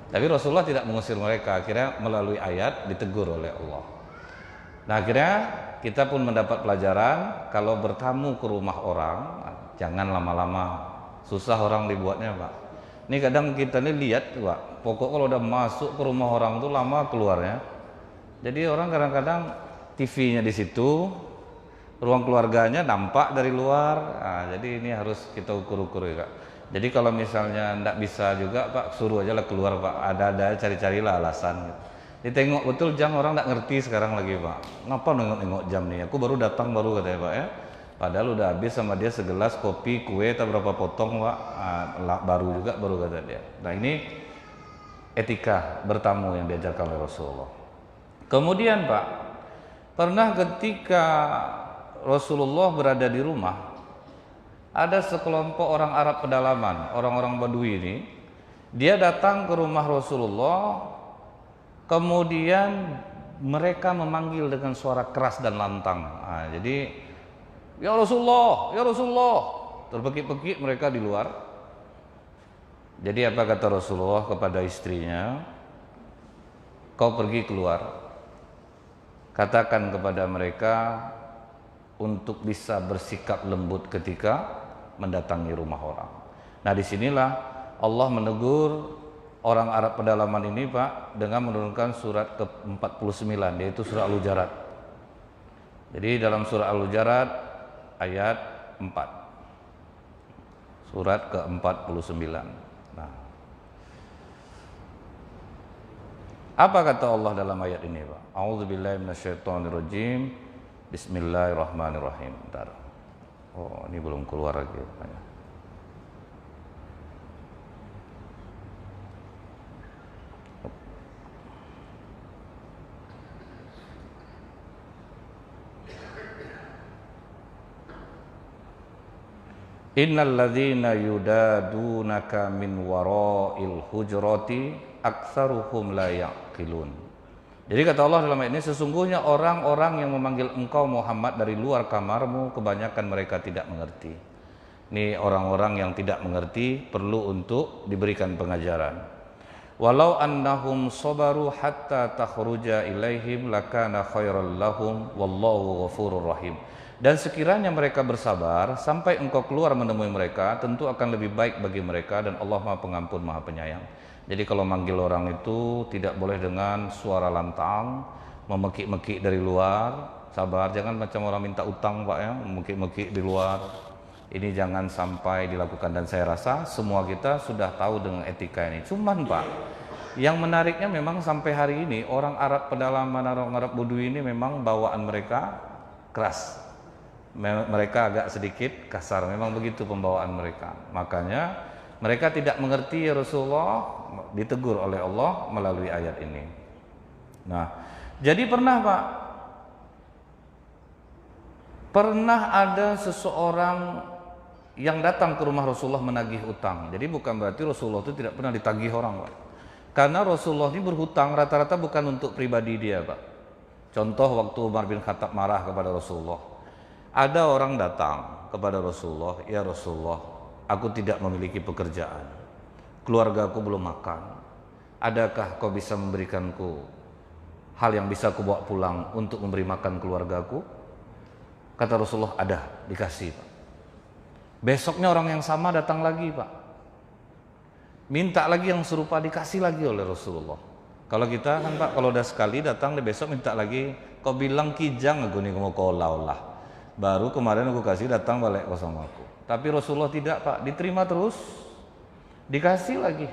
Tapi Rasulullah tidak mengusir mereka, akhirnya melalui ayat ditegur oleh Allah. Nah akhirnya kita pun mendapat pelajaran kalau bertamu ke rumah orang jangan lama-lama, susah orang dibuatnya Pak. Ini kadang kita nih lihat Pak, pokok kalau udah masuk ke rumah orang tuh lama keluarnya. Jadi orang kadang-kadang TV-nya di situ, ruang keluarganya nampak dari luar. Nah, jadi ini harus kita ukur-ukur ya Kak. Jadi kalau misalnya enggak bisa juga Pak, suruh aja lah keluar Pak. Ada cari-carilah alasan. Ditengok betul jam, orang enggak ngerti sekarang lagi Pak. Ngapa nengok-nengok jam nih? Aku baru datang baru katanya Pak ya. Padahal udah habis sama dia segelas kopi, kue, tak berapa potong Pak. Baru juga baru kata dia. Nah ini etika bertamu yang diajarkan oleh Rasulullah. Kemudian Pak, pernah ketika Rasulullah berada di rumah, ada sekelompok orang Arab pedalaman, orang-orang Badui ini, dia datang ke rumah Rasulullah, kemudian mereka memanggil dengan suara keras dan lantang. Nah, jadi, ya Rasulullah, terbekik-bekik mereka di luar. Jadi apa kata Rasulullah kepada istrinya? Kau pergi keluar, katakan kepada mereka untuk bisa bersikap lembut ketika mendatangi rumah orang. Nah disinilah Allah menegur orang Arab pedalaman ini Pak dengan menurunkan surat ke-49 yaitu surah Al-Hujurat. Jadi dalam surah Al-Hujurat ayat 4, surat ke-49. Nah, apa kata Allah dalam ayat ini Pak? A'udzubillahi minasyaitonirrajim. Bismillahirrahmanirrahim. Bentar. Oh, ini belum keluar lagi. Innal ladzina yudadunaka min wara'il hujurati aktsaruhum la yaqilun. Jadi kata Allah dalam ayat ini, sesungguhnya orang-orang yang memanggil engkau Muhammad dari luar kamarmu, kebanyakan mereka tidak mengerti. Ini orang-orang yang tidak mengerti perlu untuk diberikan pengajaran. Walau annahum sabaru hatta takhruja ilaihim lakana khairal lahum wallahu ghafurur rahim. Dan sekiranya mereka bersabar sampai engkau keluar menemui mereka, tentu akan lebih baik bagi mereka dan Allah Maha Pengampun Maha Penyayang. Jadi kalau manggil orang itu tidak boleh dengan suara lantang, memekik-mekik dari luar. Sabar, jangan macam orang minta utang Pak ya, memekik-mekik di luar. Ini jangan sampai dilakukan, dan saya rasa semua kita sudah tahu dengan etika ini. Cuman Pak, yang menariknya memang sampai hari ini orang Arab pedalaman, orang Arab Badui ini memang bawaan mereka keras. Mereka agak sedikit kasar, memang begitu pembawaan mereka. Makanya mereka tidak mengerti ya Rasulullah, ditegur oleh Allah melalui ayat ini. Nah, jadi pernah Pak, pernah ada seseorang yang datang ke rumah Rasulullah menagih utang. Jadi bukan berarti Rasulullah itu tidak pernah ditagih orang Pak. Karena Rasulullah ini berhutang rata-rata bukan untuk pribadi dia Pak. Contoh waktu Umar bin Khattab marah kepada Rasulullah. Ada orang datang kepada Rasulullah, ya Rasulullah, aku tidak memiliki pekerjaan, keluarga aku belum makan, adakah kau bisa memberikanku hal yang bisa aku bawa pulang untuk memberi makan keluargaku? Kata Rasulullah, ada, dikasih Pak. Besoknya orang yang sama datang lagi Pak, minta lagi yang serupa, dikasih lagi oleh Rasulullah. Kalau kita kan Pak, kalau udah sekali datang, besok minta lagi, kau bilang kijang aku nih mau kau olah. Baru kemarin aku kasih, datang balik ke sama aku. Tapi Rasulullah tidak Pak, diterima terus, dikasih lagi.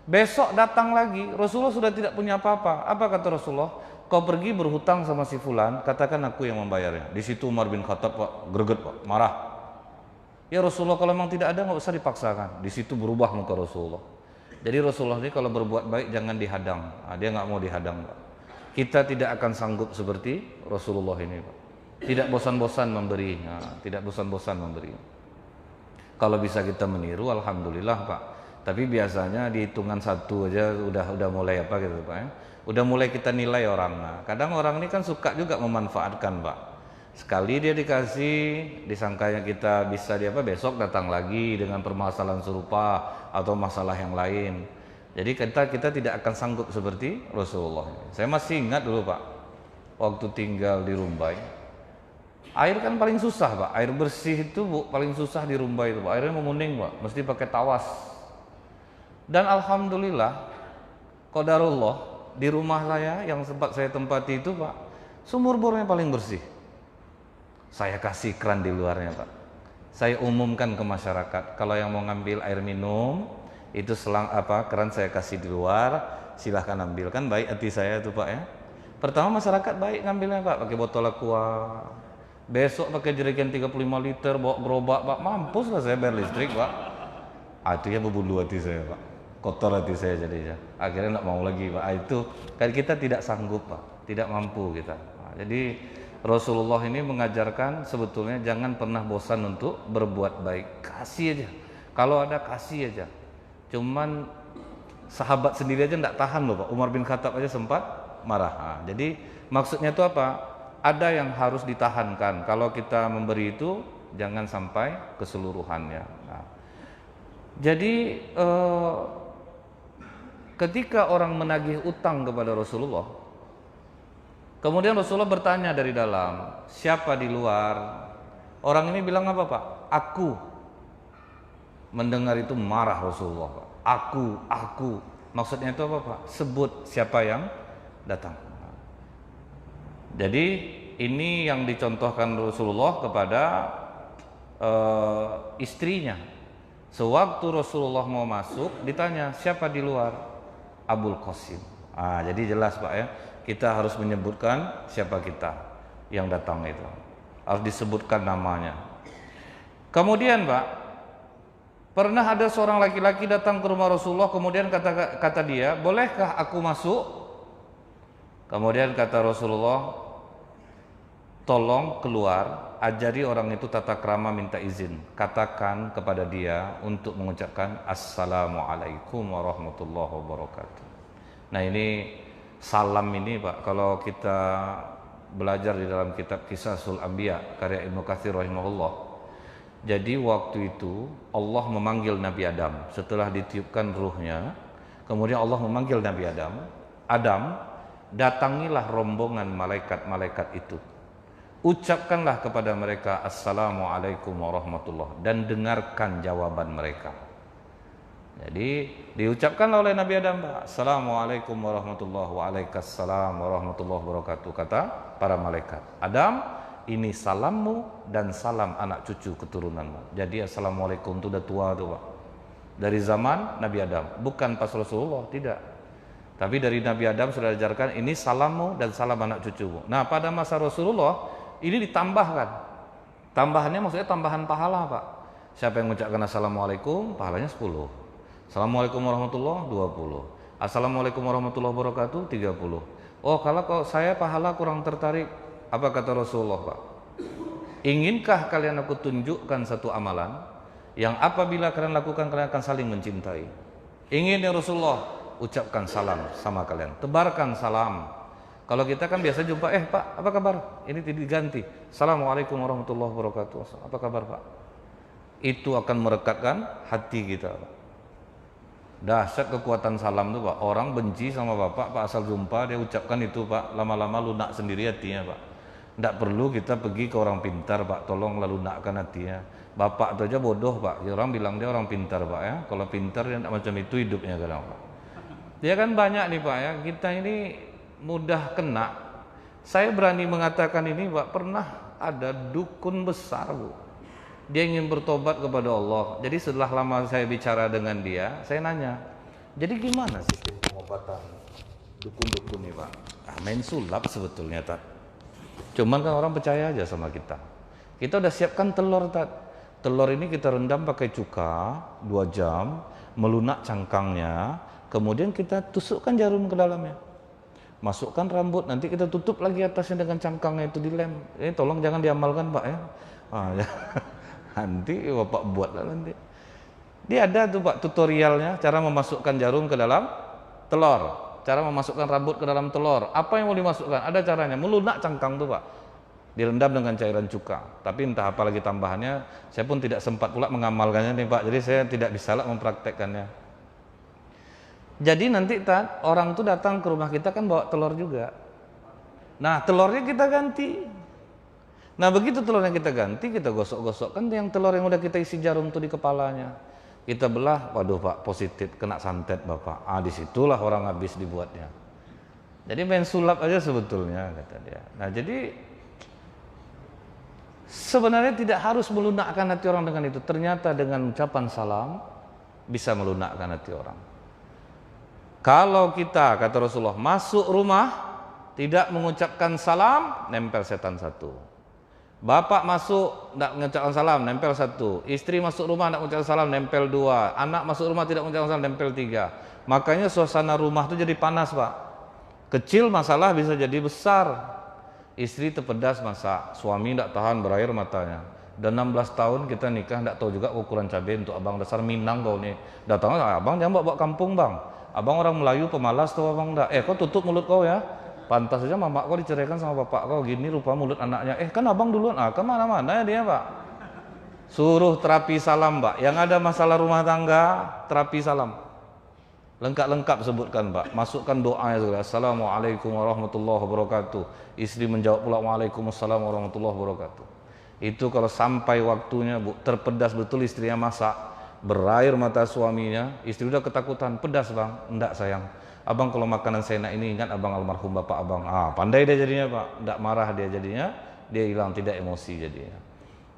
Besok datang lagi, Rasulullah sudah tidak punya apa-apa. Apa kata Rasulullah? Kau pergi berhutang sama si fulan, katakan aku yang membayarnya. Di situ Umar bin Khattab Pak, greget Pak, marah. Ya Rasulullah, kalau memang tidak ada nggak usah dipaksakan. Di situ berubah muka Rasulullah. Jadi Rasulullah ini kalau berbuat baik jangan dihadang. Dia nggak mau dihadang Pak. Kita tidak akan sanggup seperti Rasulullah ini Pak. Tidak bosan-bosan memberi, tidak bosan-bosan memberi. Kalau bisa kita meniru, alhamdulillah Pak. Tapi biasanya di hitungan satu aja udah mulai apa gitu Pak ya. Udah mulai kita nilai orang. Nah, kadang orang ini kan suka juga memanfaatkan Pak. Sekali dia dikasih, disangkanya kita bisa besok datang lagi dengan permasalahan serupa atau masalah yang lain. Jadi kita tidak akan sanggup seperti Rasulullah. Saya masih ingat dulu Pak, waktu tinggal di Rumbai, air kan paling susah Pak, air bersih itu paling susah di Rumbai itu Pak, airnya menguning Pak, mesti pakai tawas. Dan alhamdulillah, qadarullah, di rumah saya yang sempat saya tempati itu Pak, sumur bornya paling bersih. Saya kasih keran di luarnya Pak. Saya umumkan ke masyarakat, kalau yang mau ngambil air minum, itu keran saya kasih di luar, silahkan ambil. Kan baik hati saya tuh Pak ya. Pertama masyarakat baik ngambilnya Pak, pakai botol aqua. Besok pakai jerigen 35 liter, bawa gerobak Pak, mampus lah saya bayar listrik Pak. Itu ya berbulu hati saya Pak, kotor hati saya jadinya. Akhirnya nggak mau lagi Pak. Itu kan kita tidak sanggup Pak, tidak mampu kita. Jadi Rasulullah ini mengajarkan sebetulnya jangan pernah bosan untuk berbuat baik. Kasih aja, kalau ada kasih aja. Cuman sahabat sendiri aja nggak tahan loh Pak. Umar bin Khattab aja sempat marah. Jadi maksudnya itu apa? Ada yang harus ditahankan. Kalau kita memberi itu jangan sampai keseluruhannya. Nah, jadi ketika orang menagih utang kepada Rasulullah, kemudian Rasulullah bertanya dari dalam, siapa di luar? Orang ini bilang apa Pak? Aku. Mendengar itu marah Rasulullah Pak. Aku. Maksudnya itu apa Pak? Sebut siapa yang datang. Jadi ini yang dicontohkan Rasulullah kepada istrinya. Sewaktu Rasulullah mau masuk, ditanya siapa di luar? Abul Qasim. Jadi jelas Pak ya, kita harus menyebutkan siapa kita yang datang itu. Harus disebutkan namanya. Kemudian Pak, pernah ada seorang laki-laki datang ke rumah Rasulullah, kemudian kata dia, bolehkah aku masuk? Kemudian kata Rasulullah, tolong keluar, ajari orang itu tata krama minta izin. Katakan kepada dia untuk mengucapkan Assalamualaikum warahmatullahi wabarakatuh. Nah ini salam ini Pak, kalau kita belajar di dalam kitab Qisasul Anbiya karya Ibnu Katsir rahimahullah. Jadi waktu itu Allah memanggil Nabi Adam setelah ditiupkan ruhnya. Kemudian Allah memanggil Nabi Adam, Adam, datangilah rombongan malaikat-malaikat itu. Ucapkanlah kepada mereka Assalamualaikum warahmatullahi, dan dengarkan jawaban mereka. Jadi diucapkanlah oleh Nabi Adam, Assalamualaikum warahmatullahi wabarakatuh, waalaikumsalam warahmatullahi wabarakatuh, kata para malaikat. Adam, ini salammu dan salam anak cucu keturunanmu. Jadi Assalamualaikum itu udah tua tuh Pak. Dari zaman Nabi Adam, bukan pas Rasulullah, tidak. Tapi dari Nabi Adam sudah diajarkan ini salammu dan salam anak cucumu. Nah pada masa Rasulullah ini ditambahkan. Tambahannya maksudnya tambahan pahala Pak. Siapa yang mengucapkan Assalamualaikum, pahalanya 10. Assalamualaikum warahmatullahi 20. Assalamualaikum warahmatullahi wabarakatuh 30. Oh kalau saya pahala kurang tertarik, apa kata Rasulullah Pak? Inginkah kalian aku tunjukkan satu amalan yang apabila kalian lakukan kalian akan saling mencintai? Ingin ya Rasulullah? Ucapkan salam sama kalian, tebarkan salam. Kalau kita kan biasa jumpa, Pak, apa kabar? Ini diganti, Assalamualaikum warahmatullahi wabarakatuh. Apa kabar Pak? Itu akan merekatkan hati kita Pak. Dahsyat kekuatan salam tuh Pak. Orang benci sama Bapak, Pak asal jumpa dia ucapkan itu Pak, lama-lama lunak sendiri hatinya Pak. Tidak perlu kita pergi ke orang pintar Pak, tolong lunakkan hatinya. Bapak itu aja bodoh Pak, orang bilang dia orang pintar Pak ya. Kalau pintar dia tidak macam itu hidupnya kadang Pak. Dia kan banyak nih Pak ya, kita ini mudah kena. Saya berani mengatakan ini Pak, pernah ada dukun besar Bu. Dia ingin bertobat kepada Allah. Jadi setelah lama saya bicara dengan dia, saya nanya, jadi gimana sistem pengobatan dukun-dukun ini Pak? Main sulap sebetulnya Tat. Cuman kan orang percaya aja sama kita. Kita udah siapkan telur Tat. Telur ini kita rendam pakai cuka 2 jam, melunak cangkangnya. Kemudian kita tusukkan jarum ke dalamnya, masukkan rambut, nanti kita tutup lagi atasnya dengan cangkangnya itu dilem. Ini tolong jangan diamalkan Pak ya. Ya. Nanti Bapak buatlah nanti. Dia ada tuh Pak tutorialnya, cara memasukkan jarum ke dalam telur, cara memasukkan rambut ke dalam telur. Apa yang mau dimasukkan? Ada caranya, melunak cangkang tuh Pak, direndam dengan cairan cuka. Tapi entah apa lagi tambahannya, saya pun tidak sempat pula mengamalkannya nih Pak. Jadi saya tidak bisa lah mempraktekkannya. Jadi nanti orang tuh datang ke rumah kita kan bawa telur juga. Nah telurnya kita ganti. Nah begitu telurnya kita ganti, kita gosok-gosok kan yang telur yang udah kita isi jarum tuh di kepalanya. Kita belah, waduh Pak positif kena santet Bapak. Disitulah orang habis dibuatnya. Jadi main sulap aja sebetulnya kata dia. Nah jadi sebenarnya tidak harus melunakkan hati orang dengan itu. Ternyata dengan ucapan salam bisa melunakkan hati orang. Kalau kita, kata Rasulullah, masuk rumah tidak mengucapkan salam, nempel setan satu. Bapak masuk tidak mengucapkan salam, nempel satu. Istri masuk rumah tidak mengucapkan salam, nempel dua. Anak masuk rumah tidak mengucapkan salam, nempel tiga. Makanya suasana rumah itu jadi panas Pak. Kecil masalah bisa jadi besar. Istri terpedas masak, suami tidak tahan berair matanya. Dan 16 tahun kita nikah tidak tahu juga ukuran cabai untuk abang dasar Minang kau nih. Datangnya abang jangan bawa kampung bang. Abang orang Melayu pemalas tuh abang enggak. Kau tutup mulut kau ya. Pantas saja mamak kau diceraikan sama bapak kau gini rupa mulut anaknya. Kan abang duluan. Kemana-mana ya dia Pak. Suruh terapi salam Pak. Yang ada masalah rumah tangga, terapi salam. Lengkap-lengkap sebutkan Pak. Masukkan doanya juga. Assalamualaikum warahmatullahi wabarakatuh. Istri menjawab pula waalaikumsalam warahmatullahi wabarakatuh. Itu kalau sampai waktunya Bu, terpedas betul istrinya masak, berair mata suaminya, istri udah ketakutan, pedas bang, enggak sayang, abang kalau makanan saya enak ini ingat abang almarhum bapak abang, pandai dia jadinya Pak, enggak marah dia jadinya, dia hilang, tidak emosi jadinya.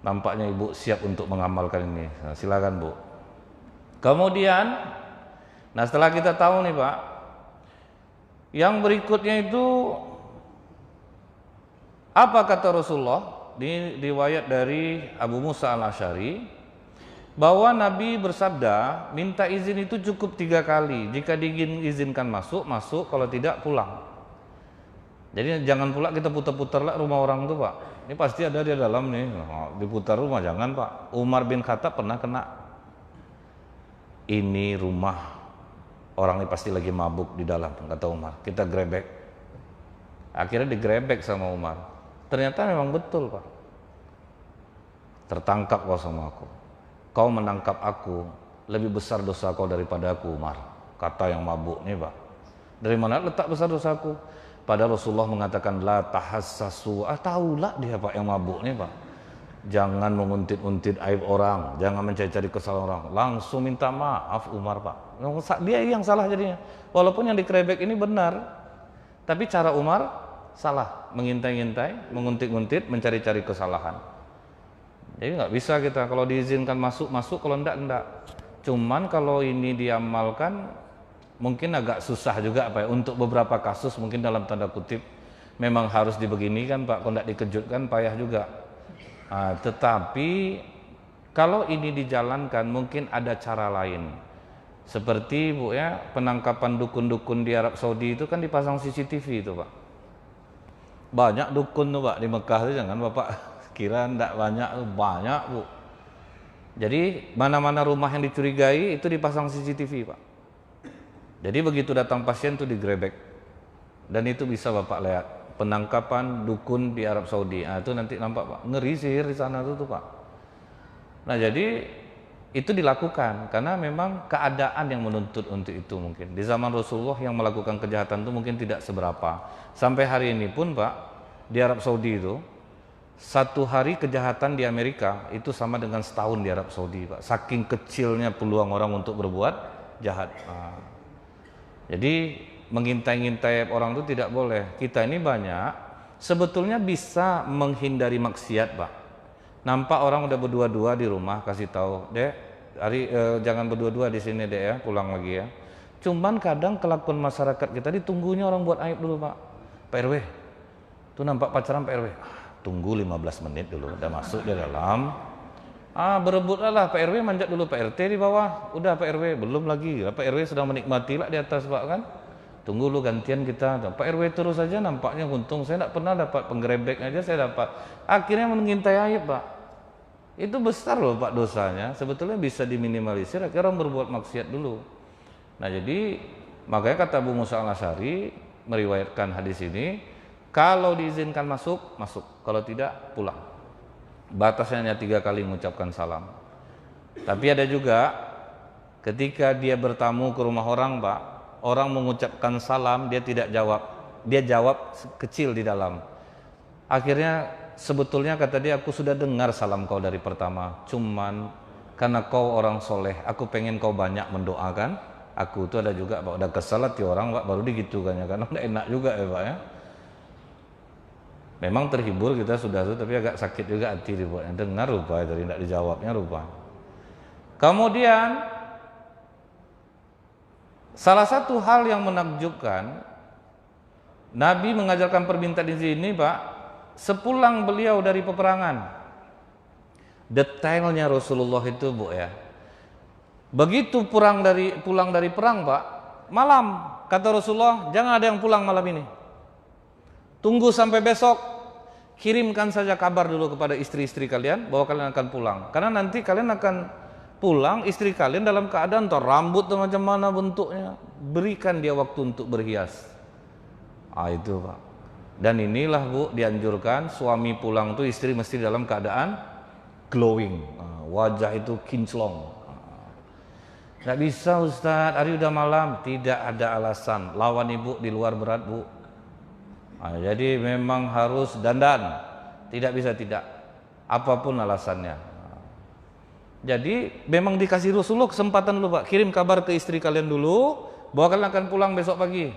Nampaknya ibu siap untuk mengamalkan ini. Nah, silakan Bu. Kemudian, nah setelah kita tahu nih Pak, yang berikutnya itu apa kata Rasulullah? Di riwayat dari Abu Musa al-Asy'ari bahwa Nabi bersabda minta izin itu cukup 3 kali. Jika diizinkan masuk, masuk, kalau tidak pulang. Jadi jangan pula kita putar-putar lah rumah orang itu Pak. Ini pasti ada di dalam nih, diputar rumah, jangan Pak. Umar bin Khattab pernah kena. Ini rumah orang ini pasti lagi mabuk di dalam, kata Umar. Kita grebek. Akhirnya digrebek sama Umar. Ternyata memang betul Pak. Tertangkap kau sama aku. Kau menangkap aku, lebih besar dosa kau daripada aku Umar. Kata yang mabuk nih Pak. Dari mana letak besar dosaku? Padahal Rasulullah mengatakan la tahassasu. Tahulah dia Pak yang mabuk nih Pak. Jangan menguntit-untit aib orang, jangan mencari-cari kesalahan orang. Langsung minta maaf Umar Pak. Dia yang salah jadinya. Walaupun yang dikerebek ini benar, tapi cara Umar salah, mengintai-intai, menguntit-untit, mencari-cari kesalahan. Jadi nggak bisa kita kalau diizinkan masuk, kalau enggak. Cuman kalau ini diamalkan mungkin agak susah juga Pak ya. Untuk beberapa kasus mungkin dalam tanda kutip memang harus dibeginikan Pak, kalau enggak dikejutkan payah juga. Tetapi kalau ini dijalankan mungkin ada cara lain. Seperti Bu ya, penangkapan dukun-dukun di Arab Saudi itu kan dipasang CCTV itu Pak. Banyak dukun tuh Pak di Mekah itu, jangan Bapak kira enggak banyak Bu. Jadi mana-mana rumah yang dicurigai itu dipasang CCTV Pak. Jadi begitu datang pasien tuh digrebek. Dan itu bisa Bapak lihat penangkapan dukun di Arab Saudi. Itu nanti nampak Pak, ngeri sihir di sana tuh Pak. Nah jadi itu dilakukan karena memang keadaan yang menuntut untuk itu mungkin. Di zaman Rasulullah yang melakukan kejahatan itu mungkin tidak seberapa. Sampai hari ini pun Pak, di Arab Saudi itu 1 hari kejahatan di Amerika itu sama dengan setahun di Arab Saudi Pak. Saking kecilnya peluang orang untuk berbuat jahat. Jadi mengintai-ngintai orang itu tidak boleh. Kita ini banyak sebetulnya bisa menghindari maksiat Pak. Nampak orang udah berdua-dua di rumah, kasih tahu, Dek, jangan berdua-dua di sini Dek ya, pulang lagi ya. Cuman kadang kelakuan masyarakat kita ditunggunya orang buat aib dulu Pak. Pak RW, tuh nampak pacaran Pak RW. Tunggu 15 menit dulu, udah masuk di dalam. Berebutlah lah, Pak RW manjat dulu Pak RT di bawah. Udah Pak RW, belum lagi. Pak RW sedang menikmati lah di atas Pak kan. Tunggu lu gantian kita. Pak RW terus saja nampaknya untung. Saya tidak pernah dapat penggerebek aja saya dapat. Akhirnya mengintai aib Pak. Itu besar loh Pak dosanya. Sebetulnya bisa diminimalisir akhirnya orang berbuat maksiat dulu. Nah jadi makanya kata Abu Musa al-Asy'ari meriwayatkan hadis ini, kalau diizinkan masuk, masuk. Kalau tidak, pulang. Batasnya hanya 3 kali mengucapkan salam. Tapi ada juga ketika dia bertamu ke rumah orang Pak, Orang mengucapkan salam, dia tidak jawab. Dia jawab kecil di dalam. Akhirnya sebetulnya kata dia, aku sudah dengar salam kau dari pertama. Cuman karena kau orang soleh, aku pengen kau banyak mendoakan. Aku itu ada juga Pak, udah kesal hati orang Pak, baru digitukannya, karena udah enak juga ya Pak ya. Memang terhibur kita sudah tuh, tapi agak sakit juga hati dibuatnya. Dengar rupa tadi tidak dijawabnya rupa. Kemudian salah satu hal yang menakjubkan, Nabi mengajarkan permintaan di sini Pak, sepulang beliau dari peperangan. Detailnya Rasulullah itu Bu ya. Begitu pulang dari perang Pak, malam kata Rasulullah, jangan ada yang pulang malam ini. Tunggu sampai besok, kirimkan saja kabar dulu kepada istri-istri kalian bahwa kalian akan pulang. Karena nanti kalian akan pulang, istri kalian dalam keadaan rambut macam mana bentuknya, berikan dia waktu untuk berhias. Itu Pak. Dan inilah Bu, dianjurkan suami pulang tuh istri mesti dalam keadaan glowing, wajah itu kinclong. Nggak bisa Ustadz, hari udah malam, tidak ada alasan. Lawan ibu di luar berat Bu. Jadi memang harus dandan, tidak bisa tidak, apapun alasannya. Jadi memang dikasih Rasulullah kesempatan dulu Pak, kirim kabar ke istri kalian dulu bahwa kalian akan pulang besok pagi.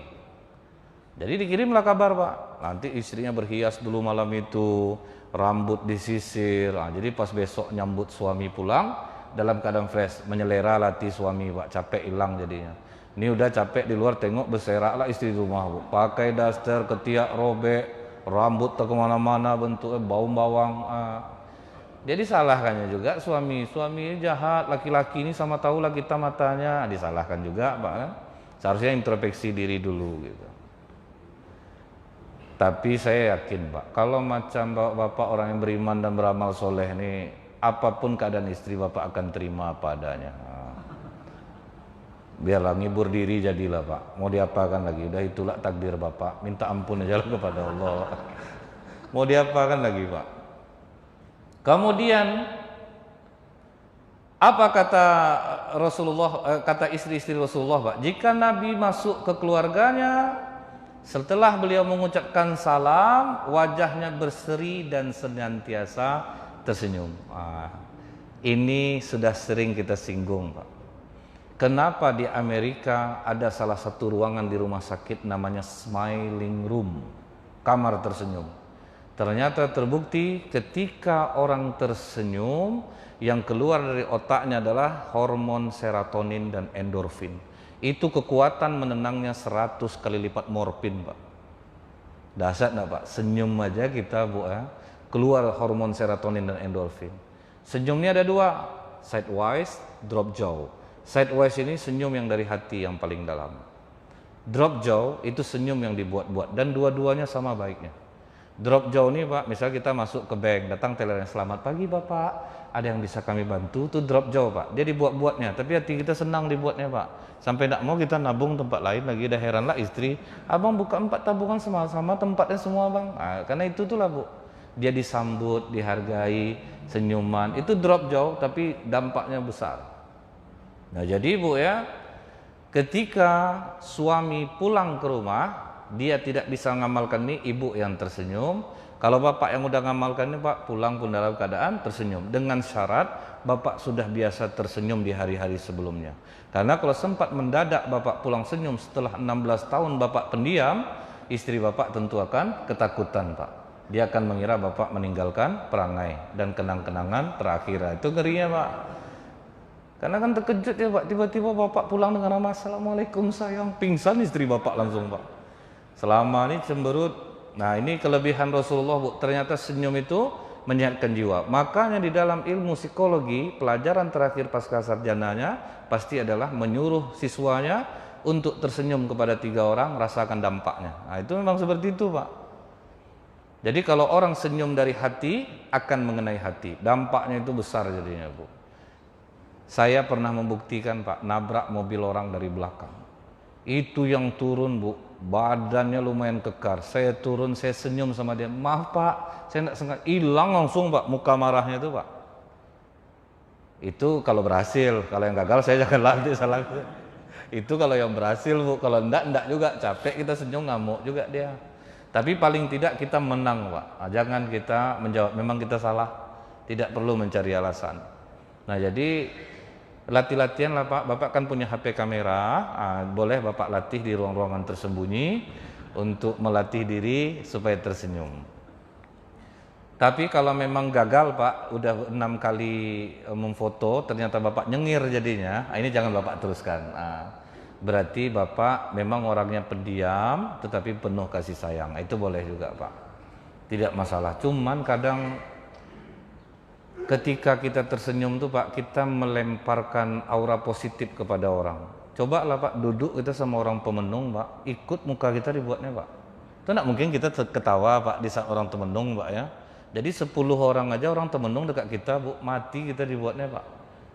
Jadi dikirimlah kabar Pak, nanti istrinya berhias dulu malam itu, rambut disisir. Jadi pas besok nyambut suami pulang dalam keadaan fresh, menyelera latih suami Pak, capek hilang jadinya. Ini udah capek di luar, tengok berseraklah istri rumah Bu, pakai daster, ketiak robek, rambut ke kemana-mana, bentuknya bau bawang. Jadi salahkannya juga suami jahat, laki-laki ini sama tahulah kita matanya, disalahkan juga Pak. Seharusnya introspeksi diri dulu gitu. Tapi saya yakin Pak, kalau macam bapak orang yang beriman dan beramal soleh ini, apapun keadaan istri bapak akan terima apa adanya. Biarlah ngibur diri jadilah Pak, mau diapakan lagi, udah itulah takdir bapak, minta ampun aja kepada Allah. Mau diapakan lagi Pak. Kemudian apa kata Rasulullah, kata istri-istri Rasulullah Pak, jika Nabi masuk ke keluarganya, setelah beliau mengucapkan salam, wajahnya berseri dan senantiasa tersenyum. Ini sudah sering kita singgung Pak. Kenapa di Amerika ada salah satu ruangan di rumah sakit namanya smiling room, kamar tersenyum. Ternyata terbukti ketika orang tersenyum, yang keluar dari otaknya adalah hormon serotonin dan endorfin. Itu kekuatan menenangnya 100 kali lipat morfin Pak. Dahsyat enggak Pak? Senyum aja kita Bu ya, keluar hormon serotonin dan endorfin. Senyum ini ada dua, sidewise, drop jaw. Sidewise ini senyum yang dari hati yang paling dalam. Drop jaw itu senyum yang dibuat-buat, dan dua-duanya sama baiknya. Drop jaw ini Pak, misal kita masuk ke bank, datang teller, selamat pagi Bapak, ada yang bisa kami bantu? Itu drop jaw Pak, dia dibuat-buatnya, tapi hati kita senang dibuatnya Pak. Sampai tidak mau kita nabung tempat lain lagi, dah heranlah istri, abang buka 4 tabungan sama-sama, tempatnya semua bang. Karena itu itulah Bu, dia disambut, dihargai, senyuman, itu drop jaw, tapi dampaknya besar. Nah jadi Bu ya, ketika suami pulang ke rumah, dia tidak bisa ngamalkan ini, ibu yang tersenyum. Kalau bapak yang udah ngamalkan ini Pak, pulang pun dalam keadaan tersenyum, dengan syarat bapak sudah biasa tersenyum di hari-hari sebelumnya. Karena kalau sempat mendadak bapak pulang senyum setelah 16 tahun bapak pendiam, istri bapak tentu akan ketakutan Pak. Dia akan mengira bapak meninggalkan perangai dan kenang-kenangan terakhir. Itu ngerinya Pak. Karena kan terkejut ya Pak, tiba-tiba bapak pulang dengan nama Assalamualaikum sayang, pingsan istri bapak langsung Pak. Selama ini cemberut. Nah ini kelebihan Rasulullah Bu, ternyata senyum itu menyehatkan jiwa. Makanya di dalam ilmu psikologi, pelajaran terakhir pasca sarjananya pasti adalah menyuruh siswanya untuk tersenyum kepada 3 orang, rasakan dampaknya. Nah itu memang seperti itu Pak. Jadi kalau orang senyum dari hati, akan mengenai hati, dampaknya itu besar jadinya Bu. Saya pernah membuktikan Pak, nabrak mobil orang dari belakang. Itu yang turun Bu, badannya lumayan kekar. Saya turun, saya senyum sama dia. Maaf Pak, saya tidak sengaja. Hilang langsung Pak, muka marahnya itu Pak. Itu kalau berhasil, kalau yang gagal saya jangan lanjut salah. Itu kalau yang berhasil Bu, kalau enggak juga, capek kita senyum, ngamuk juga dia. Tapi paling tidak kita menang Pak. Jangan kita menjawab memang kita salah, tidak perlu mencari alasan. Nah jadi latih-latihan lah Pak, Bapak kan punya HP kamera, boleh Bapak latih di ruang-ruangan tersembunyi untuk melatih diri supaya tersenyum. Tapi kalau memang gagal Pak, udah 6 kali memfoto, ternyata Bapak nyengir jadinya, ini jangan Bapak teruskan. Berarti Bapak memang orangnya pendiam tetapi penuh kasih sayang. Itu boleh juga Pak, tidak masalah. Cuman kadang ketika kita tersenyum tuh Pak, kita melemparkan aura positif kepada orang. Coba lah Pak, duduk kita sama orang pemenung Pak, ikut muka kita dibuatnya Pak. Itu enggak mungkin kita ketawa Pak di saat orang temenung Pak ya. Jadi 10 orang aja orang temenung dekat kita Bu, mati kita dibuatnya Pak.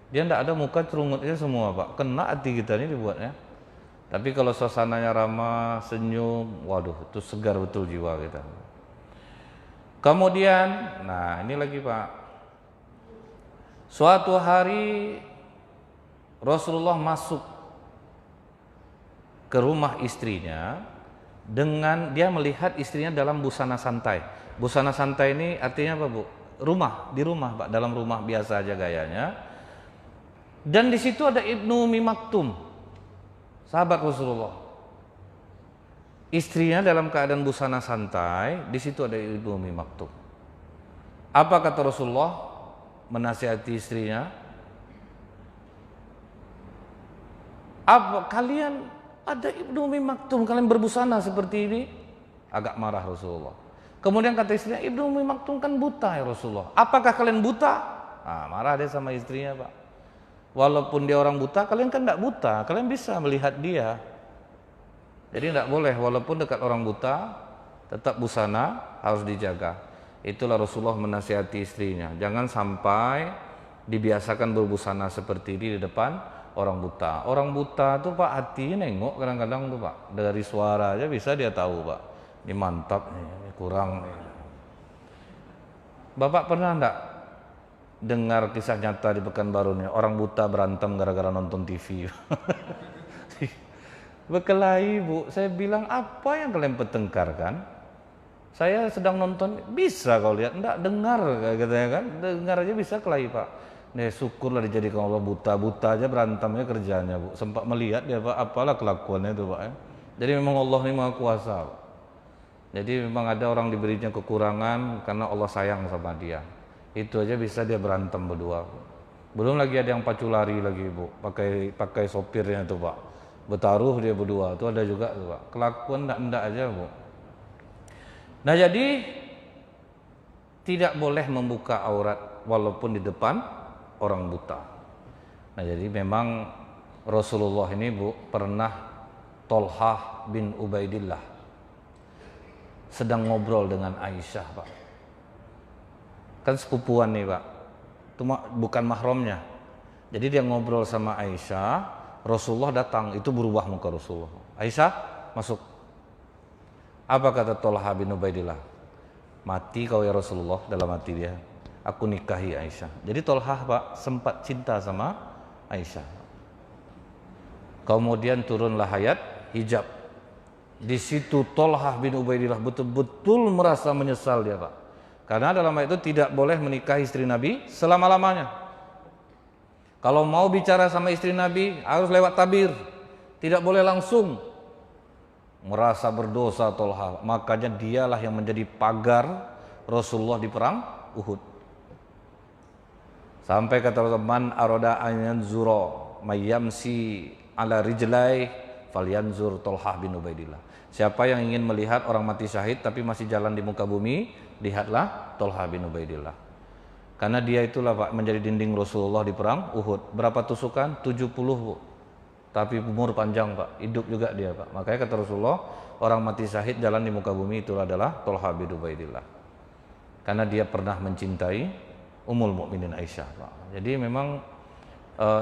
Dia enggak ada muka, cerungutnya semua Pak, kena hati kita ini dibuatnya. Tapi kalau suasananya ramah, senyum, waduh itu segar betul jiwa kita. Kemudian, nah ini lagi Pak. Suatu hari Rasulullah masuk ke rumah istrinya dengan dia melihat istrinya dalam busana santai. Busana santai ini artinya apa Bu? Rumah, di rumah Pak, dalam rumah biasa aja gayanya. Dan di situ ada Ibnu Ummi Maktum, sahabat Rasulullah. Istrinya dalam keadaan busana santai, di situ ada Ibnu Ummi Maktum. Apa kata Rasulullah menasihati istrinya? Apa kalian ada Ibnu Ummi Maktum, kalian berbusana seperti ini? Agak marah Rasulullah. Kemudian kata istrinya, Ibnu Ummi Maktum kan buta ya Rasulullah. Apakah kalian buta? Marah dia sama istrinya Pak. Walaupun dia orang buta, kalian kan tidak buta, kalian bisa melihat dia. Jadi tidak boleh, walaupun dekat orang buta, tetap busana harus dijaga. Itulah Rasulullah menasihati istrinya, jangan sampai dibiasakan berbusana seperti ini di depan orang buta. Orang buta tuh Pak, hati nengok kadang-kadang tuh Pak, dari suara aja bisa dia tahu Pak, ini mantap nih, ini kurang nih. Bapak pernah enggak dengar kisah nyata di Pekanbaru nih, orang buta berantem gara-gara nonton TV? Berkelahi Bu, saya bilang apa yang kalian pertengkarkan? Saya sedang nonton, bisa kau lihat, enggak dengar katanya kan, dengar aja bisa kelahi Pak. Nih syukurlah dijadikan Allah, buta aja berantemnya kerjanya Bu, sempat melihat dia Pak, apalah kelakuannya itu Pak ya. Jadi memang Allah ini Maha Kuasa Pak. Jadi memang ada orang diberinya kekurangan karena Allah sayang sama dia. Itu aja bisa dia berantem berdua. Belum lagi ada yang pacu lari lagi Bu, pakai sopirnya tuh Pak, bertaruh dia berdua, itu ada juga tuh Pak. Kelakuan enggak aja Bu. Nah jadi tidak boleh membuka aurat walaupun di depan orang buta. Nah jadi memang Rasulullah ini Bu pernah Tolhah bin Ubaidillah sedang ngobrol dengan Aisyah Pak. Kan sepupuan nih Pak, itu bukan mahramnya. Jadi dia ngobrol sama Aisyah, Rasulullah datang, itu berubah muka Rasulullah. Aisyah masuk. Apa kata Tolhah bin Ubaidillah? Mati kau ya Rasulullah, dalam hati dia, aku nikahi Aisyah. Jadi Tolhah Pak sempat cinta sama Aisyah. Kemudian turunlah ayat hijab. Di situ Tolhah bin Ubaidillah betul-betul merasa menyesal dia Pak. Karena dalam ayat itu tidak boleh menikahi istri Nabi selama-lamanya. Kalau mau bicara sama istri Nabi harus lewat tabir, tidak boleh langsung. Merasa berdosa Tolhah, makanya dialah yang menjadi pagar Rasulullah di perang Uhud. Sampai kata Rasulullah, man arada an yanzura mayyamsi ala rijlai falyanzur Tolhah bin Ubaidillah. Siapa yang ingin melihat orang mati syahid tapi masih jalan di muka bumi, lihatlah Tolhah bin Ubaidillah. Karena dia itulah Pak menjadi dinding Rasulullah di perang Uhud. Berapa tusukan? 70 Bu. Tapi umur panjang Pak, hidup juga dia Pak. Makanya kata Rasulullah, orang mati syahid jalan di muka bumi itu adalah Tolhah bin Ubaidillah. Karena dia pernah mencintai Ummul Mukminin Aisyah Pak. Jadi memang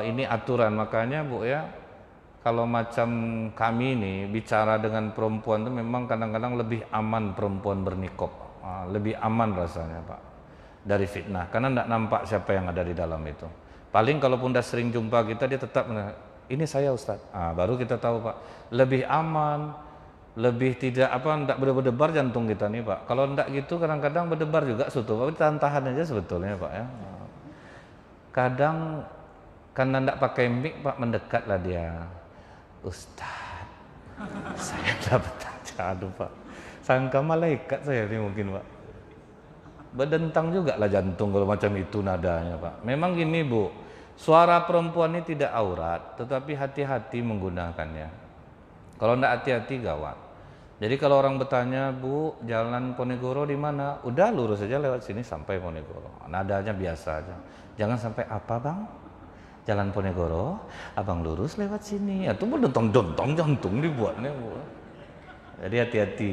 ini aturan, makanya Bu ya, kalau macam kami ini bicara dengan perempuan itu memang kadang-kadang lebih aman perempuan bernikob, lebih aman rasanya Pak dari fitnah, karena tidak nampak siapa yang ada di dalam itu. Paling kalaupun dah sering jumpa kita, dia tetap ini saya Ustaz. Baru kita tahu Pak, lebih aman, lebih tidak enggak berdebar jantung kita nih Pak. Kalau enggak gitu kadang-kadang berdebar juga sebetulnya, tahan-tahan aja sebetulnya Pak ya. Kadang karena enggak pakai mic Pak, mendekatlah dia. Ustaz, saya dapat aduh Pak, sangka malaikat saya ini mungkin Pak. Berdentang juga lah jantung kalau macam itu nadanya Pak. Memang gini Bu, suara perempuan ini tidak aurat, tetapi hati-hati menggunakannya. Kalau enggak hati-hati gawat. Jadi kalau orang bertanya, Bu, jalan Ponegoro di mana? Udah lurus aja lewat sini sampai Ponegoro. Nadanya biasa aja. Jangan sampai apa Bang? Jalan Ponegoro, Abang lurus lewat sini. Itu berdentang-dentang jantung dibuatnya Bu. Jadi hati-hati.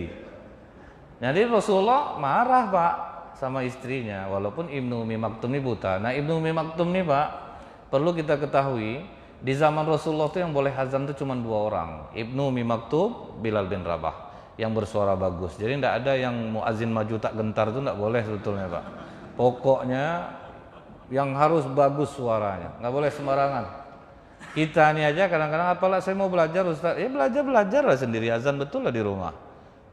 Jadi Rasulullah marah Pak sama istrinya, walaupun Ibnu Ummi Maktum ini buta. Nah Ibnu Ummi Maktum ini Pak, perlu kita ketahui, di zaman Rasulullah itu yang boleh azan itu cuma 2 orang. Ibnu Ummi Maktum, Bilal bin Rabah, yang bersuara bagus. Jadi tidak ada yang muazin maju tak gentar itu tidak boleh sebetulnya Pak. Pokoknya yang harus bagus suaranya, nggak boleh sembarangan. Kita ini aja kadang-kadang apalah saya mau belajar Ustaz, ya belajar lah sendiri, azan betul lah di rumah.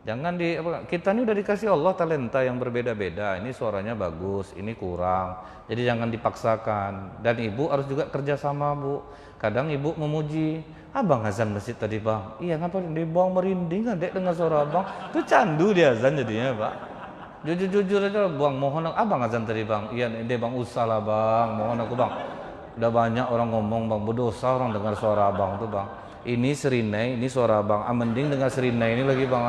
Jangan kita ini udah dikasih Allah talenta yang berbeda-beda. Ini suaranya bagus, ini kurang. Jadi jangan dipaksakan. Dan ibu harus juga kerjasama Bu. Kadang ibu memuji, Abang azan masjid tadi Bang. Iya ngapa di bawang merinding adek dengar suara Abang. Itu candu dia azan jadinya Pak. Jujur aja Bang, mohon Abang azan tadi Bang. Iya deh Bang, usah lah Bang, mohon aku Bang. Udah banyak orang ngomong Bang, berdosa orang dengar suara Abang tuh Bang. Ini serinai, ini suara Abang. Mending dengar serinai ini lagi Bang.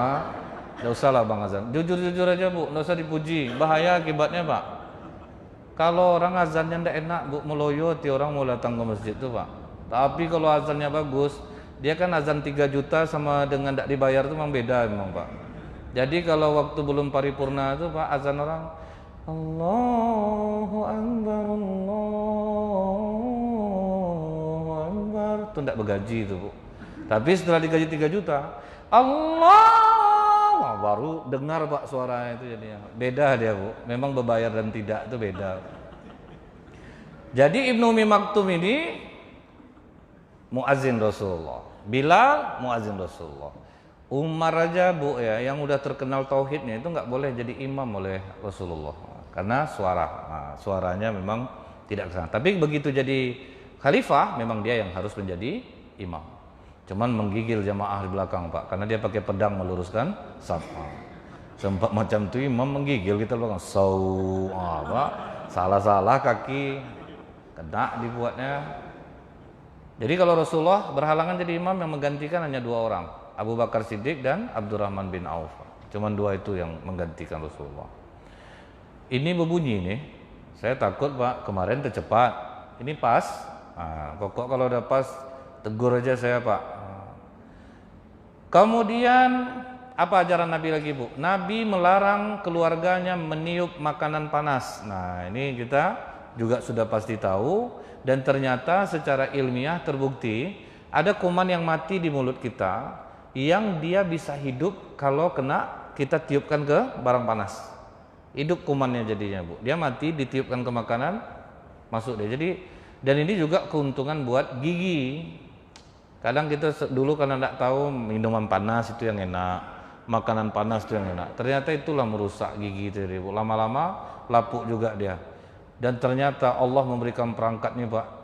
Nggak usah lah Bang azan. Jujur aja Bu, nggak usah dipuji. Bahaya akibatnya Pak. Kalau orang azannya ndak enak Bu, meloyo ti orang mau datang ke masjid tuh Pak. Tapi kalau azannya bagus, dia kan azan 3 juta sama dengan ndak dibayar tuh memang beda memang Pak. Jadi kalau waktu belum paripurna itu Pak, azan orang Allahu Akbar, Allahu Akbar, itu ndak bergaji itu Bu. Tapi setelah digaji 3 juta, Allah baru dengar Pak suaranya itu jadinya. Beda dia Bu, memang berbayar dan tidak itu beda. Jadi Ibnu Ummi Maktum ini muazin Rasulullah, Bilal muazin Rasulullah. Umar aja Bu ya, yang udah terkenal tauhidnya itu nggak boleh jadi imam oleh Rasulullah karena suaranya memang tidak kesana. Tapi begitu jadi khalifah, memang dia yang harus menjadi imam. Cuman menggigil jamaah di belakang Pak, karena dia pakai pedang meluruskan saf. Sempat macam tu imam menggigil kita belakang. Pak, salah-salah kaki kena dibuatnya. Jadi kalau Rasulullah berhalangan jadi imam, yang menggantikan hanya 2 orang, Abu Bakar Siddiq dan Abdurrahman bin Auf. Cuman 2 itu yang menggantikan Rasulullah. Ini berbunyi nih. Saya takut Pak, kemarin tercepat. Ini pas. Pokok kalau udah pas tegur aja saya Pak. Kemudian apa ajaran Nabi lagi Bu? Nabi melarang keluarganya meniup makanan panas. Nah ini kita juga sudah pasti tahu. Dan ternyata secara ilmiah terbukti ada kuman yang mati di mulut kita yang dia bisa hidup kalau kena kita tiupkan ke barang panas. Hidup kumannya jadinya Bu. Dia mati ditiupkan ke makanan masuk dia. Jadi dan ini juga keuntungan buat gigi. Kadang kita dulu karena tidak tahu minuman panas itu yang enak, makanan panas itu yang enak. Ternyata itulah merusak gigi itu. Lama-lama lapuk juga dia. Dan ternyata Allah memberikan perangkatnya Pak,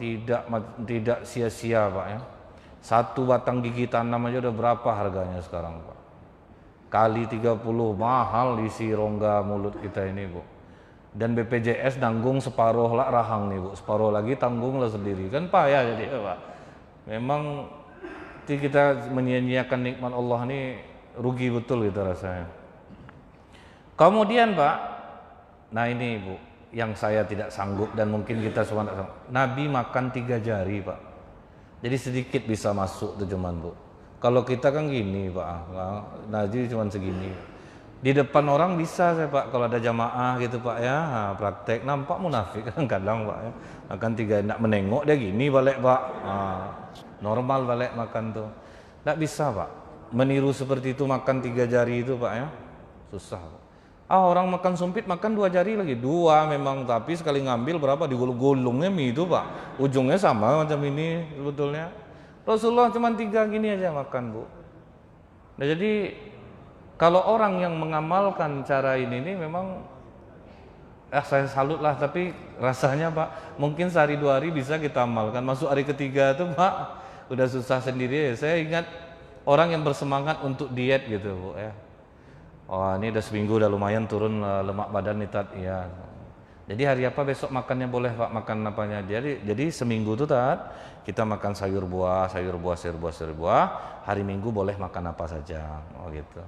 tidak sia-sia Pak ya. 1 batang gigi tanam aja udah berapa harganya sekarang Pak. Kali 30 mahal isi rongga mulut kita ini Bu. Dan BPJS nanggung separuh lah rahang nih Bu, separuh lagi tanggunglah sendiri. Kan payah jadi ya Pak. Memang kita menyia-nyiakan nikmat Allah ini rugi betul kita rasanya. Kemudian Pak, nah ini Bu, yang saya tidak sanggup dan mungkin kita semua tidak sanggup. Nabi makan 3 jari Pak. Jadi sedikit bisa masuk tuh cuman Bu. Kalau kita kan gini Pak, Nabi cuman segini. Di depan orang bisa saya Pak, kalau ada jamaah gitu Pak ya, praktek nampak munafik kadang-kadang Pak ya. Makan 3, nak menengok dia gini balik Pak. Normal balik makan tuh. Tidak bisa Pak. Meniru seperti itu makan 3 jari itu Pak ya. Susah Pak. Orang makan sumpit makan 2 jari lagi. 2 memang, tapi sekali ngambil berapa digulung-gulungnya mie itu Pak. Ujungnya sama macam ini sebetulnya. Rasulullah cuma 3 gini aja makan, Bu. Nah, jadi kalau orang yang mengamalkan cara ini memang saya salut lah, tapi rasanya Pak, mungkin sehari 2 hari bisa kita amalkan. Masuk hari ketiga tuh Pak, udah susah sendiri ya. Saya ingat orang yang bersemangat untuk diet gitu, Bu ya. Oh, ini udah seminggu udah lumayan turun lemak badan nih Tat. Iya. Jadi hari apa besok makannya boleh Pak, makan apanya. Jadi seminggu tuh Tat, kita makan sayur buah. Hari Minggu boleh makan apa saja. Oh gitu.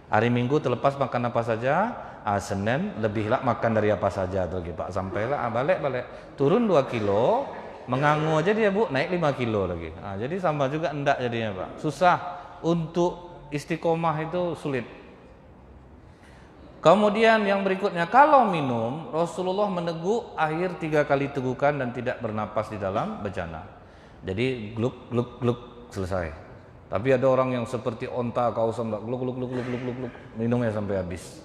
Hari Minggu terlepas makan apa saja. Senin lebihlah makan dari apa saja tuh Pak. Sampailah balik. Turun 2 kilo, mengangu aja dia Bu, naik 5 kilo lagi. Jadi sama juga enggak jadinya Pak. Susah untuk istiqomah itu sulit. Kemudian yang berikutnya, kalau minum, Rasulullah meneguk air 3 kali tegukan dan tidak bernapas di dalam bejana. Jadi gluk gluk gluk selesai. Tapi ada orang yang seperti onta kausan gluk gluk gluk gluk gluk gluk minumnya sampai habis.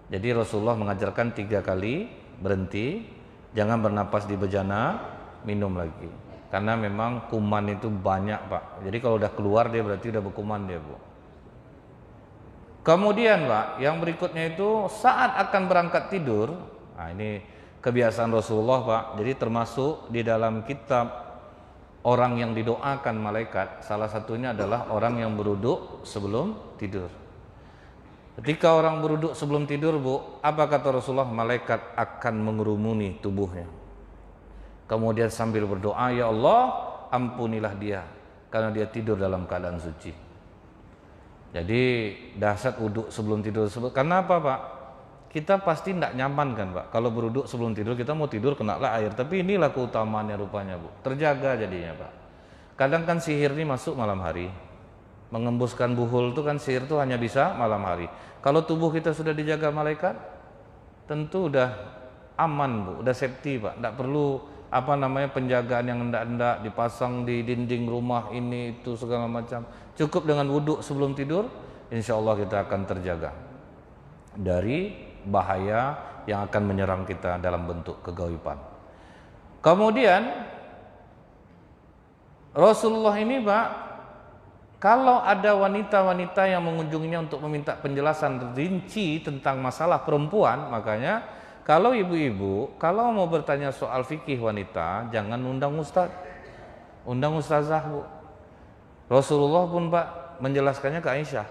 Jadi Rasulullah mengajarkan 3 kali berhenti, jangan bernapas di bejana, minum lagi. Karena memang kuman itu banyak Pak. Jadi kalau udah keluar dia berarti udah berkuman dia Bu. Kemudian Pak, yang berikutnya itu saat akan berangkat tidur. Nah ini kebiasaan Rasulullah Pak. Jadi termasuk di dalam kitab orang yang didoakan malaikat, salah satunya adalah orang yang beruduk sebelum tidur. Ketika orang beruduk sebelum tidur Bu, apa kata Rasulullah? Malaikat akan mengerumuni tubuhnya. Kemudian sambil berdoa, ya Allah ampunilah dia karena dia tidur dalam keadaan suci. Jadi dahsyat wudhu sebelum tidur. Karena apa Pak? Kita pasti tidak nyaman kan Pak. Kalau berwudhu sebelum tidur, kita mau tidur kenalah air. Tapi inilah keutamaannya rupanya Bu. Terjaga jadinya Pak. Kadang kan sihir ini masuk malam hari. Mengembuskan buhul itu kan sihir itu hanya bisa malam hari. Kalau tubuh kita sudah dijaga malaikat, tentu udah aman Bu. Udah safety Pak. Tidak perlu penjagaan yang hendak-hendak dipasang di dinding rumah ini itu segala macam. Cukup dengan wudhu sebelum tidur, insya Allah kita akan terjaga dari bahaya yang akan menyerang kita dalam bentuk kegaiban. Kemudian Rasulullah ini Pak, kalau ada wanita-wanita yang mengunjunginya untuk meminta penjelasan rinci tentang masalah perempuan, makanya kalau ibu-ibu, kalau mau bertanya soal fikih wanita, jangan undang ustaz, undang ustazah Bu. Rasulullah pun Pak menjelaskannya ke Aisyah.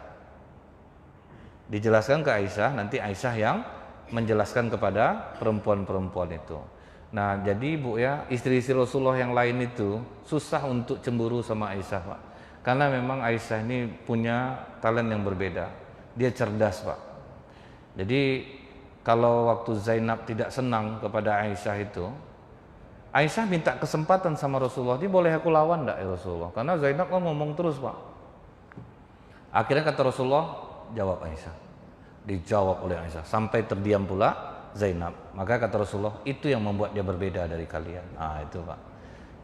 Dijelaskan ke Aisyah, nanti Aisyah yang menjelaskan kepada perempuan-perempuan itu. Nah jadi Bu ya, istri-istri Rasulullah yang lain itu susah untuk cemburu sama Aisyah Pak. Karena memang Aisyah ini punya talent yang berbeda. Dia cerdas Pak. Jadi kalau waktu Zainab tidak senang kepada Aisyah itu, Aisyah minta kesempatan sama Rasulullah, ini boleh aku lawan enggak ya Rasulullah? Karena Zainab kan ngomong terus Pak. Akhirnya kata Rasulullah, jawab Aisyah. Dijawab oleh Aisyah, sampai terdiam pula Zainab. Maka kata Rasulullah, itu yang membuat dia berbeda dari kalian. Itu Pak,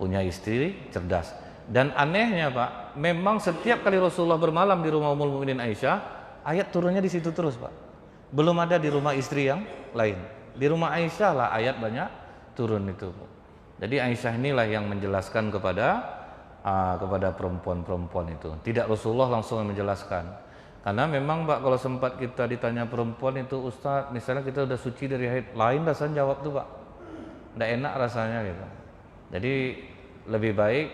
punya istri cerdas. Dan anehnya Pak, memang setiap kali Rasulullah bermalam di rumah Ummul Mukminin Aisyah, ayat turunnya di situ terus Pak. Belum ada di rumah istri yang lain. Di rumah Aisyah lah ayat banyak turun itu. Jadi Aisyah inilah yang menjelaskan kepada perempuan-perempuan itu. Tidak Rasulullah langsung menjelaskan. Karena memang Pak, kalau sempat kita ditanya perempuan itu, Ustaz, misalnya kita udah suci dari haid, lain rasanya jawab tuh Pak. Tidak enak rasanya gitu. Jadi lebih baik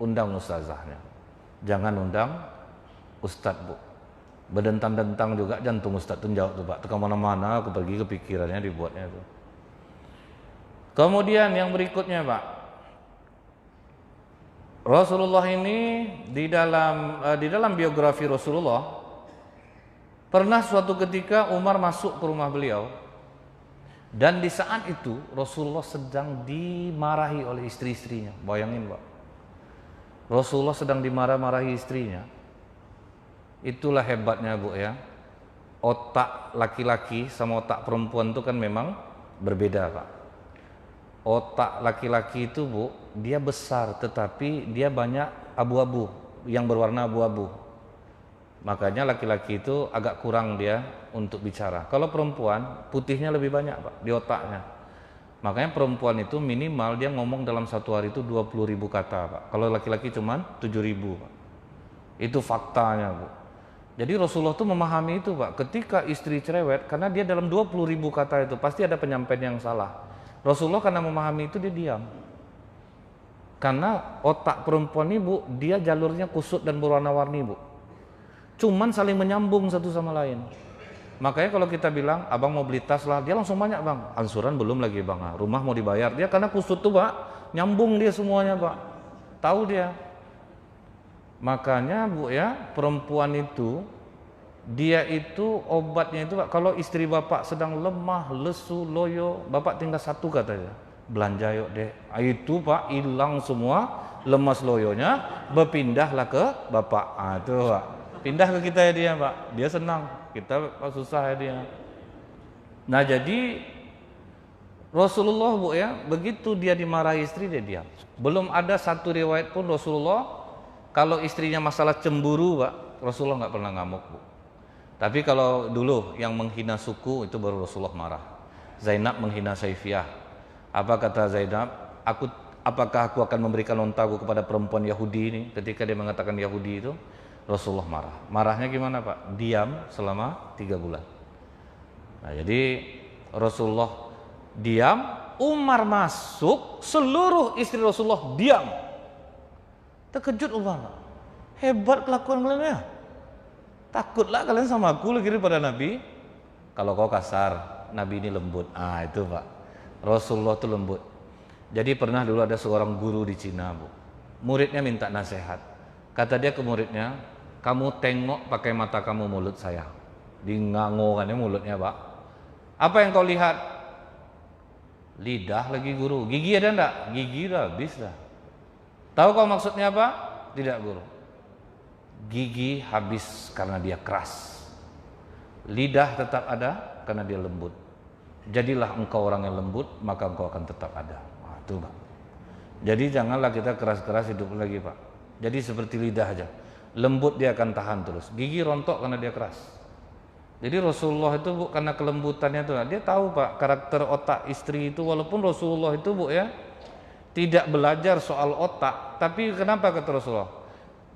undang ustazahnya. Jangan undang ustaz Bu. Berdentang-dentang juga jantung ustaz tuh jawab tuh Pak. Ke mana-mana aku pergi kepikirannya dibuatnya tuh. Kemudian yang berikutnya Pak, Rasulullah ini di dalam biografi Rasulullah, pernah suatu ketika Umar masuk ke rumah beliau, dan di saat itu Rasulullah sedang dimarahi oleh istri-istrinya. Bayangin Pak, Rasulullah sedang dimarah-marahi istrinya. Itulah hebatnya Bu ya. Otak laki-laki sama otak perempuan itu kan memang berbeda Pak. Otak laki-laki itu Bu, dia besar tetapi dia banyak abu-abu, yang berwarna abu-abu. Makanya laki-laki itu agak kurang dia untuk bicara. Kalau perempuan, putihnya lebih banyak Pak di otaknya. Makanya perempuan itu minimal dia ngomong dalam satu hari itu 20.000 kata, Pak. Kalau laki-laki cuman 7.000, Pak. Itu faktanya, Bu. Jadi Rasulullah tuh memahami itu, Pak. Ketika istri cerewet, karena dia dalam 20.000 kata itu pasti ada penyampaian yang salah. Rasulullah karena memahami itu dia diam. Karena otak perempuan ini, Bu, dia jalurnya kusut dan berwarna-warni, Bu. Cuman saling menyambung satu sama lain. Makanya kalau kita bilang, abang mau beli tas lah, dia langsung banyak, bang. Angsuran belum lagi, bang. Rumah mau dibayar. Dia karena kusut tuh, Pak, nyambung dia semuanya, Pak. Tahu dia. Makanya, Bu, ya, perempuan itu, dia itu obatnya itu, Pak. Kalau istri bapak sedang lemah, lesu, loyo, bapak tinggal satu katanya, belanja yuk deh. Itu, Pak, hilang semua lemas loyonya, berpindahlah ke bapak. Itu, Pak. Pindah ke kita ya dia, Pak. Dia senang. Kita susah ya dia. Nah, jadi Rasulullah, Bu, ya, begitu dia dimarahi istri dia diam. Belum ada satu riwayat pun Rasulullah kalau istrinya masalah cemburu, Pak, Rasulullah nggak pernah ngamuk, Bu. Tapi kalau dulu yang menghina suku itu baru Rasulullah marah. Zainab menghina Saifiyah. Apa kata Zainab? Apakah aku akan memberikan ontaku kepada perempuan Yahudi ini? Ketika dia mengatakan Yahudi itu, Rasulullah marah. Marahnya gimana, Pak? Diam selama 3 bulan. Nah, jadi Rasulullah diam, Umar masuk, seluruh istri Rasulullah diam. Terkejut Umar. Hebat kelakuan kalian ya. Takutlah kalian sama aku lagi daripada Nabi. Kalau kau kasar, Nabi ini lembut. Itu, Pak. Rasulullah itu lembut. Jadi pernah dulu ada seorang guru di Cina, Bu. Muridnya minta nasihat. Kata dia ke muridnya, kamu tengok pakai mata kamu mulut saya. Dingangokannya mulutnya, Pak. Apa yang kau lihat? Lidah lagi, guru. Gigi ada enggak? Gigi dah habis dah. Tahu kau maksudnya apa? Tidak, guru. Gigi habis karena dia keras. Lidah tetap ada karena dia lembut. Jadilah engkau orang yang lembut, maka engkau akan tetap ada. Itu, Pak. Jadi janganlah kita keras-keras hidup lagi, Pak. Jadi seperti lidah aja. Lembut dia akan tahan terus. Gigi rontok karena dia keras. Jadi Rasulullah itu, Bu, karena kelembutannya itu, dia tahu, Pak, karakter otak istri itu. Walaupun Rasulullah itu, Bu, ya, tidak belajar soal otak, tapi kenapa kata Rasulullah?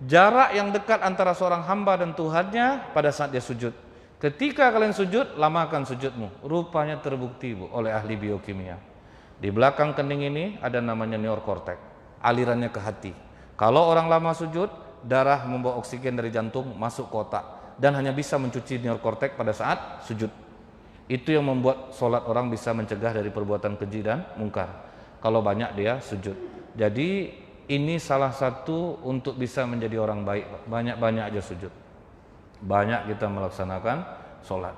Jarak yang dekat antara seorang hamba dan Tuhannya pada saat dia sujud. Ketika kalian sujud, lamakan sujudmu. Rupanya terbukti, Bu, oleh ahli biokimia. Di belakang kening ini ada namanya neokortex, alirannya ke hati. Kalau orang lama sujud, darah membawa oksigen dari jantung masuk ke otak dan hanya bisa mencuci neokortex pada saat sujud. Itu yang membuat sholat orang bisa mencegah dari perbuatan keji dan mungkar kalau banyak dia sujud. Jadi ini salah satu untuk bisa menjadi orang baik, banyak-banyak aja sujud, banyak kita melaksanakan sholat.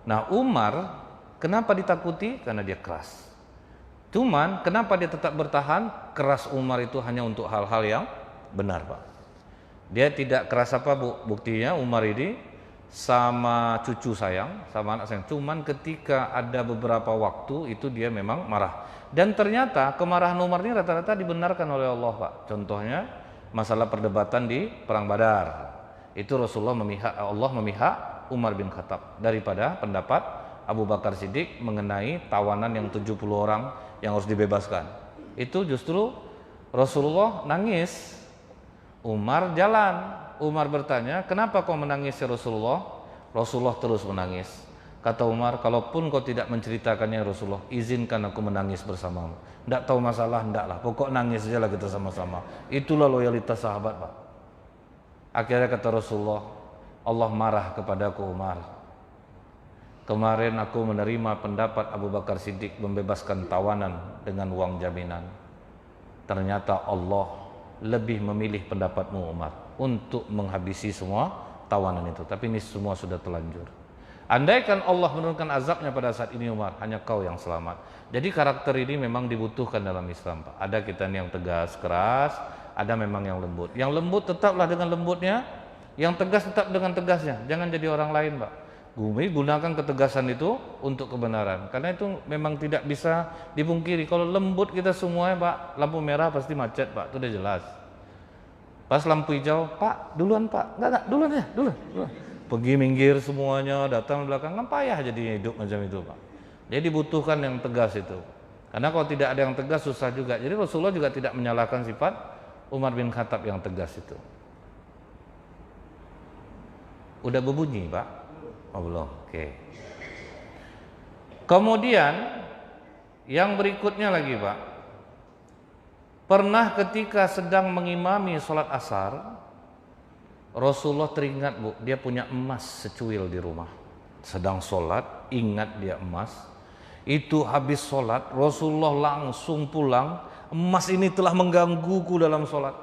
Nah, Umar kenapa ditakuti? Karena dia keras. Cuman kenapa dia tetap bertahan? Keras Umar itu hanya untuk hal-hal yang benar, Pak. Dia tidak keras apa, Bu? Buktinya Umar ini sama cucu sayang, sama anak sayang. Cuman ketika ada beberapa waktu itu dia memang marah. Dan ternyata kemarahan Umar ini rata-rata dibenarkan oleh Allah, Pak. Contohnya masalah perdebatan di Perang Badar. Itu Allah memihak Umar bin Khattab daripada pendapat Abu Bakar Siddiq mengenai tawanan yang 70 orang yang harus dibebaskan. Itu justru Rasulullah nangis. Umar jalan. Umar bertanya, kenapa kau menangis ya Rasulullah? Rasulullah terus menangis. Kata Umar, kalaupun kau tidak menceritakannya Rasulullah, izinkan aku menangis bersamamu. Tidak tahu masalah, tidaklah. Pokok nangis saja lah kita sama-sama. Itulah loyalitas sahabat, Pak. Akhirnya kata Rasulullah, Allah marah kepadaku Umar. Kemarin aku menerima pendapat Abu Bakar Siddiq membebaskan tawanan dengan uang jaminan. Ternyata Allah lebih memilih pendapatmu Umar untuk menghabisi semua tawanan itu. Tapi ini semua sudah terlanjur. Andaikan Allah menurunkan azabnya pada saat ini Umar, hanya kau yang selamat. Jadi karakter ini memang dibutuhkan dalam Islam, Pak. Ada kita yang tegas, keras, ada memang yang lembut. Yang lembut tetaplah dengan lembutnya, yang tegas tetap dengan tegasnya. Jangan jadi orang lain, Pak. Gunakan ketegasan itu untuk kebenaran. Karena itu memang tidak bisa dipungkiri. Kalau lembut kita semuanya, Pak, lampu merah pasti macet, Pak. Itu udah jelas. Pas lampu hijau, Pak, duluan, Pak. Enggak, duluan ya, duluan. Pergi minggir semuanya, datang belakang, kan payah jadi hidup macam itu, Pak. Jadi dibutuhkan yang tegas itu. Karena kalau tidak ada yang tegas susah juga. Jadi Rasulullah juga tidak menyalahkan sifat Umar bin Khattab yang tegas itu. Udah berbunyi, Pak? Oh, belum. Oke. Kemudian yang berikutnya lagi, Pak. Pernah ketika sedang mengimami sholat asar, Rasulullah teringat, Bu, dia punya emas secuil di rumah. Sedang sholat, ingat dia emas. Itu habis sholat, Rasulullah langsung pulang. Emas ini telah menggangguku dalam sholat.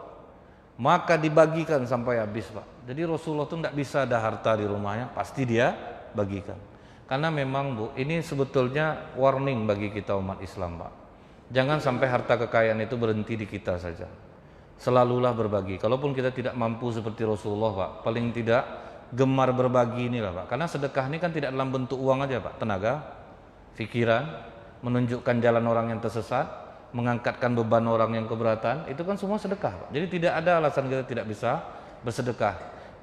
Maka dibagikan sampai habis, Pak. Jadi Rasulullah itu tidak bisa ada harta di rumahnya, pasti dia bagikan. Karena memang, Bu, ini sebetulnya warning bagi kita umat Islam, Pak. Jangan sampai harta kekayaan itu berhenti di kita saja. Selalulah berbagi. Kalaupun kita tidak mampu seperti Rasulullah, Pak, paling tidak gemar berbagi inilah, Pak. Karena sedekah ini kan tidak dalam bentuk uang aja, Pak. Tenaga, pikiran, menunjukkan jalan orang yang tersesat, mengangkatkan beban orang yang keberatan, itu kan semua sedekah, Pak. Jadi tidak ada alasan kita tidak bisa bersedekah.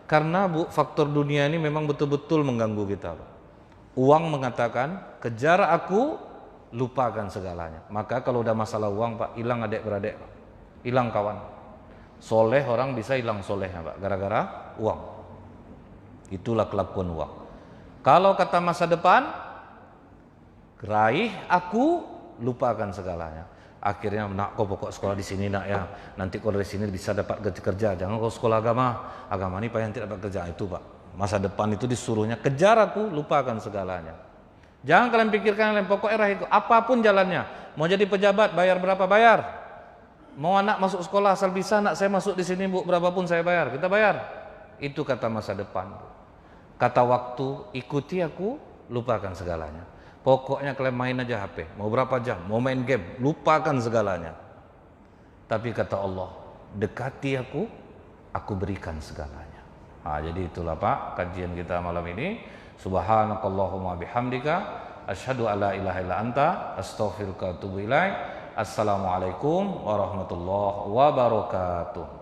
Karena, Bu, faktor dunia ini memang betul-betul mengganggu kita, Pak. Uang mengatakan, kejar aku, lupakan segalanya. Maka kalau udah masalah uang, Pak, hilang adik-beradik, Pak. Hilang kawan. Soleh orang bisa hilang solehnya, Pak, gara-gara uang. Itulah kelakuan uang. Kalau kata masa depan, raih aku, lupakan segalanya. Akhirnya, nak, kau pokok sekolah di sini, nak, ya. Nanti kalau dari sini bisa dapat kerja. Jangan kau sekolah agama ini Pak yang tidak dapat kerja. Itu, Pak. Masa depan itu disuruhnya kejar aku, lupakan segalanya. Jangan kalian pikirkan yang pokoknya raih aku. Apapun jalannya. Mau jadi pejabat, bayar berapa bayar. Mau anak masuk sekolah asal bisa, nak saya masuk di sini, Bu, berapapun saya bayar. Kita bayar. Itu kata masa depan. Kata waktu, ikuti aku, lupakan segalanya. Pokoknya kalian main aja HP, mau berapa jam, mau main game, lupakan segalanya. Tapi kata Allah, dekati aku berikan segalanya. Nah, jadi itulah, Pak, kajian kita malam ini. Subhanakallahumma bihamdika, asyhadu alla ilaha illa anta, astaghfiruka wa atubu ilaik. Assalamualaikum warahmatullahi wabarakatuh.